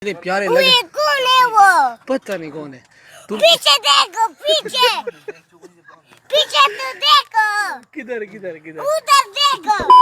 इतने प्यारे वो लगे। ये कौन है वो? पता नहीं कौन है। तुम पीछे देखो, पीछे पीछे तो देखो, किधर किधर किधर? उधर देखो।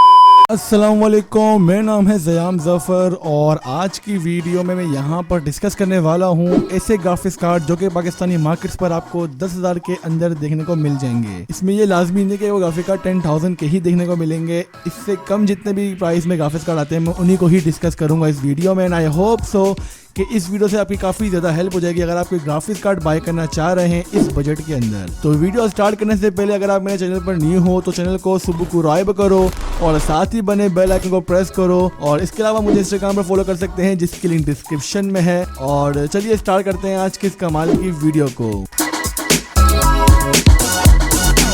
अस्सलाम वालेकुम, मेरा नाम है ज़याम ज़फ़र और आज की वीडियो में मैं यहाँ पर डिस्कस करने वाला हूँ ऐसे ग्राफिक्स कार्ड जो कि पाकिस्तानी मार्केट्स पर आपको 10,000 के अंदर देखने को मिल जाएंगे। इसमें ये लाजमी नहीं कि वो ग्राफिक कार्ड 10,000 के ही देखने को मिलेंगे। इससे कम जितने भी प्राइस में ग्राफिक्स कार्ड आते हैं मैं उन्हीं को ही डिस्कस करूँगा इस वीडियो में। एंड आई होप सो कि इस वीडियो से आपकी काफ़ी ज़्यादा हेल्प हो जाएगी अगर आप कोई ग्राफिक्स कार्ड बाय करना चाह रहे हैं इस बजट के अंदर। तो वीडियो स्टार्ट करने से पहले अगर आप मेरे चैनल पर न्यू हो तो चैनल को सब्सक्राइब करो और साथ ही बने बेल आइकन को प्रेस करो। और इसके अलावा मुझे इंस्टाग्राम पर फॉलो कर सकते हैं जिसकी लिंक डिस्क्रिप्शन में है। और चलिए स्टार्ट करते हैं आज के इस कमाल की वीडियो को।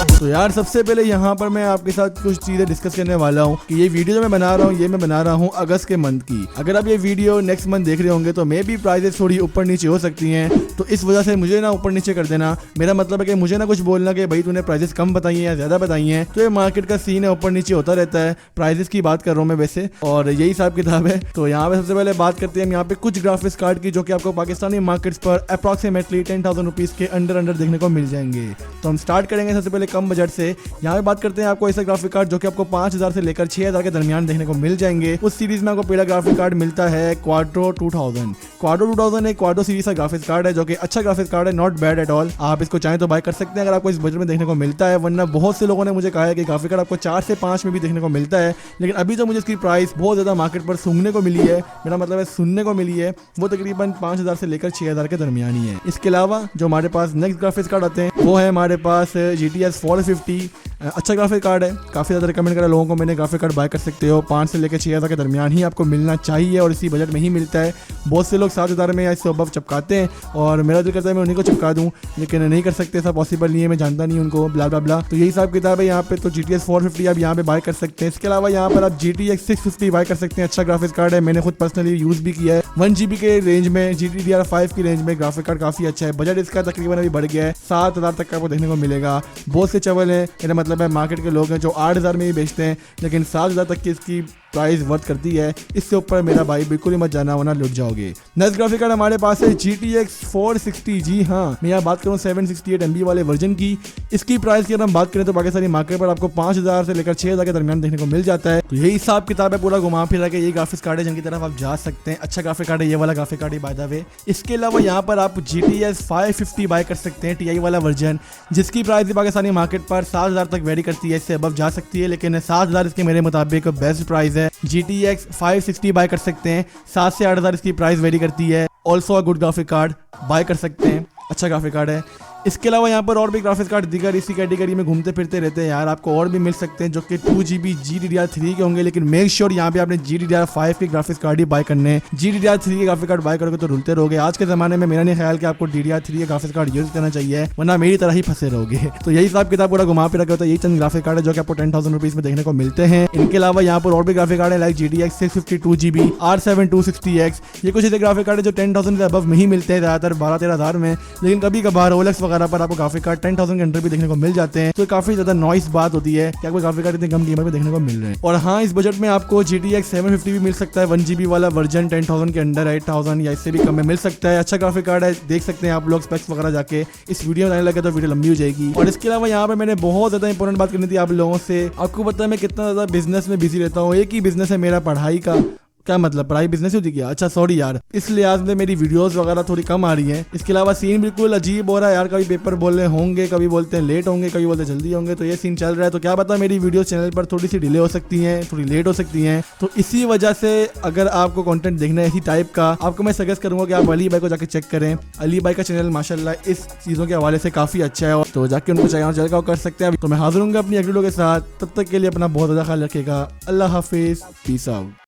तो यार सबसे पहले यहाँ पर मैं आपके साथ कुछ चीज़ें डिस्कस करने वाला हूँ कि ये वीडियो जो मैं बना रहा हूँ ये मैं बना रहा हूँ अगस्त के मंथ की। अगर आप ये वीडियो नेक्स्ट मंथ देख रहे होंगे तो मे भी प्राइसेस थोड़ी ऊपर नीचे हो सकती हैं, तो इस वजह से मुझे ना ऊपर नीचे कर देना। मेरा मतलब है कि मुझे ना कुछ बोलना कि भाई तूने प्राइसेस कम बताई हैं या ज़्यादा बताई हैं। तो ये मार्केट का सीन है, ऊपर नीचे होता रहता है। प्राइसेस की बात कर रहा हूँ मैं वैसे, और यही हिसाब किताब है। तो यहाँ पे सबसे पहले बात करते हैं हम यहाँ पे कुछ ग्राफिक्स कार्ड की जो कि आपको पाकिस्तानी मार्केट्स पर अप्रॉक्सीमेटली 10,000 रुपीज़ के अंडर देखने को मिल जाएंगे। तो हम स्टार्ट करेंगे सबसे पहले कम बजट से। यहाँ पे बात करते हैं आपको ऐसा ग्राफिक कार्ड जो कि आपको 5,000 से लेकर 6,000 के दरमियान देखने को मिल जाएंगे। उस सीरीज में आपको पहला ग्राफिक कार्ड मिलता है क्वाड्रो 2000। क्वाड्रो 2000 एक क्वाड्रो सीरीज का ग्राफिक्स कार्ड है जो कि अच्छा ग्राफिक्स कार्ड है, नॉट बैड एट ऑल। आप इसको चाहें तो बाय कर सकते हैं अगर आपको इस बजट में देखने को मिलता है। वरना बहुत से लोगों ने मुझे कहा है कि ग्राफिक कार्ड आपको 4 से 5 में भी देखने को मिलता है, लेकिन अभी तो मुझे इसकी प्राइस बहुत ज़्यादा मार्केट पर सूंघने को मिली है, मेरा मतलब है सुनने को मिली है, वो तकरीबन 5,000 से लेकर 6,000 के दरमियान ही है। इसके अलावा जो हमारे पास नेक्स्ट ग्राफिक्स कार्ड आते हैं वो है हमारे पास GTX 450। अच्छा ग्राफिक कार्ड है, काफ़ी ज़्यादा रिकमेंड करा लोगों को मैंने। ग्राफिक कार्ड बाय कर सकते हो, 5 से लेकर 6,000 के दरमियान ही आपको मिलना चाहिए और इसी बजट में ही मिलता है। बहुत से लोग 7,000 में या इससे अबव चिपकाते हैं और मेरा दिल करता है मैं उन्हीं को चिपका दूं, लेकिन नहीं कर सकते, ऐसा पॉसिबल नहीं है, मैं जानता नहीं उनको, ब्ला ब्ला ब्ला। तो यही हिसाब किताब है यहाँ पे। तो GTX 450 आप यहाँ पे बाय कर सकते हैं। इसके अलावा यहाँ पर आप GTX 650 बाय कर सकते हैं। अच्छा ग्राफिक्स कार्ड है, मैंने खुद पर्सनली यूज़ भी किया है। 1 GB के रेंज में, GDDR5 की रेंज में ग्राफिक कार्ड काफ़ी अच्छा है। बजट इसका तकरीबन अभी बढ़ गया है, 7,000 तक का आपको देखने को मिलेगा। बहुत से चवल है, मेरा मतलब है मार्केट के लोग हैं जो 8,000 में ही बेचते हैं, लेकिन 7,000 तक की इसकी प्राइस वर्थ करती है। इससे ऊपर मेरा भाई बिल्कुल ही मत जाना वरना लुट जाओगे। नेक्स्ट ग्राफिक कार्ड हमारे पास है GTX 460। जी हाँ, मैं यहाँ बात करूँ 768 MB वाले वर्जन की। इसकी प्राइस की अगर हम बात करें तो पाकिस्तानी मार्केट पर आपको 5,000 से लेकर 6,000 के दरमियान देखने को मिल जाता है। तो यही हिसाब किताब है, पूरा घुमा फिरा के ये ग्राफिक्स कार्ड है जिनकी तरफ आप जा सकते हैं। अच्छा ग्राफिक कार्ड है ये वाला graphic card, by the way. इसके अलावा यहाँ पर आप GTX 550 बाय कर सकते हैं, TI वाला वर्जन, जिसकी प्राइस भी पाकिस्तानी मार्केट पर 7,000 तक वेरी करती है, इससे अबव जा सकती है, लेकिन 7,000 इसके मेरे मुताबिक बेस्ट प्राइस है। GTX 560 बाय कर सकते हैं, 7 से 8,000 इसकी प्राइस वेरी करती है। Also a good graphic card, buy कर सकते हैं, अच्छा ग्राफिक कार्ड है। इसके अलावा यहाँ पर और भी ग्राफिक्स कार्ड दिगर इसी कैटेगरी में घूमते फिरते रहते हैं यार, आपको और भी मिल सकते हैं जो कि 2 GB GDDR3 के होंगे, लेकिन मेक श्योर यहाँ पे आपने GDDR5 के ग्राफिक्स कार्ड ही बाय करने हैं। GDDR3 के ग्राफिक कार्ड बाय करोगे तो रुलते रहोगे। आज के ज़माने में मेरा नहीं ख्याल कि आपको DDR3 के ग्राफिक्स कार्ड यूज़ करना चाहिए, वरना मेरी तरह ही फंसे रहोगे। तो यही हिसाब किताब पूरा घुमा फिरा के होता है। यही चंद ग्राफिक कार्ड है जो कि आपको 10,000 रुपीज़ में देखने को मिलते हैं। इनके अलावा यहाँ पर और भी ग्राफिक कार्ड है like GTX 652 GB, R7 260X। ये कुछ ऐसे ग्राफिक कार्ड है जो 10,000 से अबव में ही मिलते हैं, ज़्यादातर 12-13,000 में, लेकिन कभी कभार OLX वगैरह पर आपको ग्राफिक 10,000 के अंडर भी देखने को मिल जाते हैं। तो काफी ज्यादा नॉइस बात होती है कि आपको ग्राफिक कार्ड इतने कम कीमत में देखने को मिल रहे हैं। और हाँ, इस बजट में आपको GTX 750 भी मिल सकता है, 1 GB वाला वर्जन 10,000 के अंडर, 8,000 या इससे भी कम में मिल सकता है। अच्छा ग्राफिक कार्ड है, देख सकते हैं आप लोग स्पेक्स वगैरह जाके। इस वीडियो में आने लगे तो वीडियो लंबी हो जाएगी। और इसके अलावा यहाँ पे मैंने बहुत ज्यादा इंपॉर्टेंट बात करनी थी आप लोगों से। आपको पता है मैं कितना ज्यादा बिजनेस में बिजी रहता हूँ। एक ही बिजनेस है मेरा, पढ़ाई का। क्या मतलब, पढ़ाई बिजनेस होती क्या? अच्छा सॉरी यार, इस लिहाज में मेरी वीडियोस वगैरह थोड़ी कम आ रही हैं। इसके अलावा सीन बिल्कुल अजीब हो रहा है यार, कभी पेपर बोल रहे होंगे, कभी बोलते हैं लेट होंगे, कभी बोलते हैं जल्दी होंगे, तो ये सीन चल रहा है। तो क्या पता मेरी वीडियोस चैनल पर थोड़ी सी डिले हो सकती हैं, थोड़ी लेट हो सकती हैं। तो इसी वजह से अगर आपको कंटेंट देखना है इसी टाइप का, आपको मैं सजेस्ट करूंगा कि आप अली भाई को जाकर चेक करें। अली भाई का चैनल माशाल्लाह इस चीज़ों के हवाले से काफ़ी अच्छा है, तो जाके उनको चेक आउट कर सकते हैं। तो मैं हाजिर हूँगा अपनी अगली वीडियो के साथ, तब तक के लिए अपना बहुत ज़्यादा ख्याल रखिएगा। अल्लाह हाफिज़, पीस आउट।